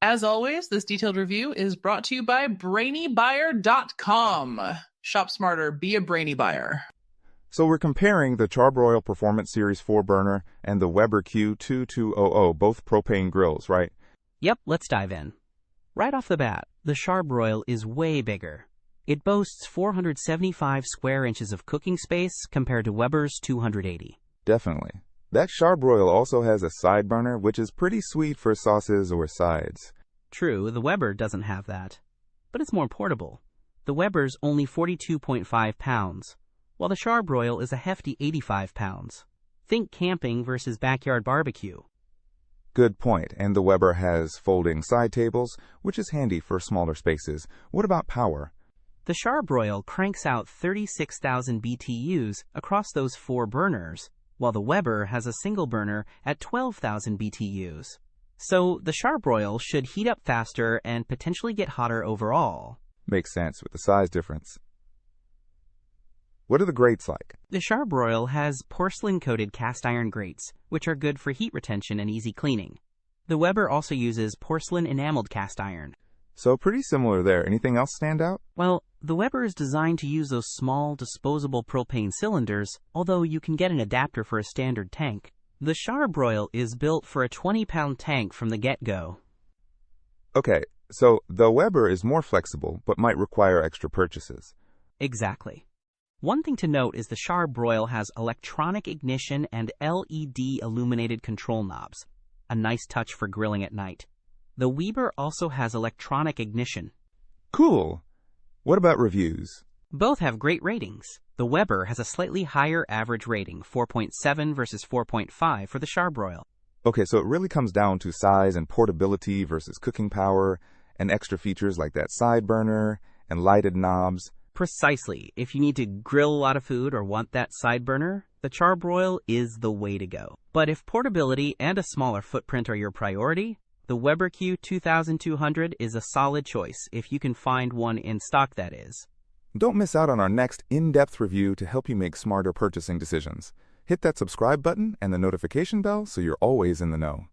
As always, this detailed review is brought to you by BrainyBuyer.com. Shop smarter, be a brainy buyer. So we're comparing the Char-Broil Performance Series 4-burner and the Weber Q2200, both propane grills, right? Yep, let's dive in. Right off the bat, the Char-Broil is way bigger. It boasts 475 square inches of cooking space compared to Weber's 280. Definitely. That Char-Broil also has a side burner, which is pretty sweet for sauces or sides. True, the Weber doesn't have that. But it's more portable. The Weber's only 42.5 pounds, while the Char-Broil is a hefty 85 pounds. Think camping versus backyard barbecue. Good point, and the Weber has folding side tables, which is handy for smaller spaces. What about power? The Char-Broil cranks out 36,000 BTUs across those 4 burners, while the Weber has a single burner at 12,000 BTUs. So the Char-Broil should heat up faster and potentially get hotter overall. Makes sense with the size difference. What are the grates like? The Char-Broil has porcelain-coated cast iron grates, which are good for heat retention and easy cleaning. The Weber also uses porcelain enameled cast iron. So pretty similar there. Anything else stand out? Well, the Weber is designed to use those small, disposable propane cylinders, although you can get an adapter for a standard tank. The Char-Broil is built for a 20-pound tank from the get-go. Okay, so the Weber is more flexible, but might require extra purchases. Exactly. One thing to note is the Char-Broil has electronic ignition and LED illuminated control knobs, a nice touch for grilling at night. The Weber also has electronic ignition. Cool! What about reviews? Both have great ratings. The Weber has a slightly higher average rating, 4.7 versus 4.5 for the Char-Broil. Okay, so it really comes down to size and portability versus cooking power, and extra features like that side burner and lighted knobs. Precisely. If you need to grill a lot of food or want that side burner, the Char-Broil is the way to go. But if portability and a smaller footprint are your priority, the Weber Q2200 is a solid choice if you can find one in stock, that is. Don't miss out on our next in-depth review to help you make smarter purchasing decisions. Hit that subscribe button and the notification bell so you're always in the know.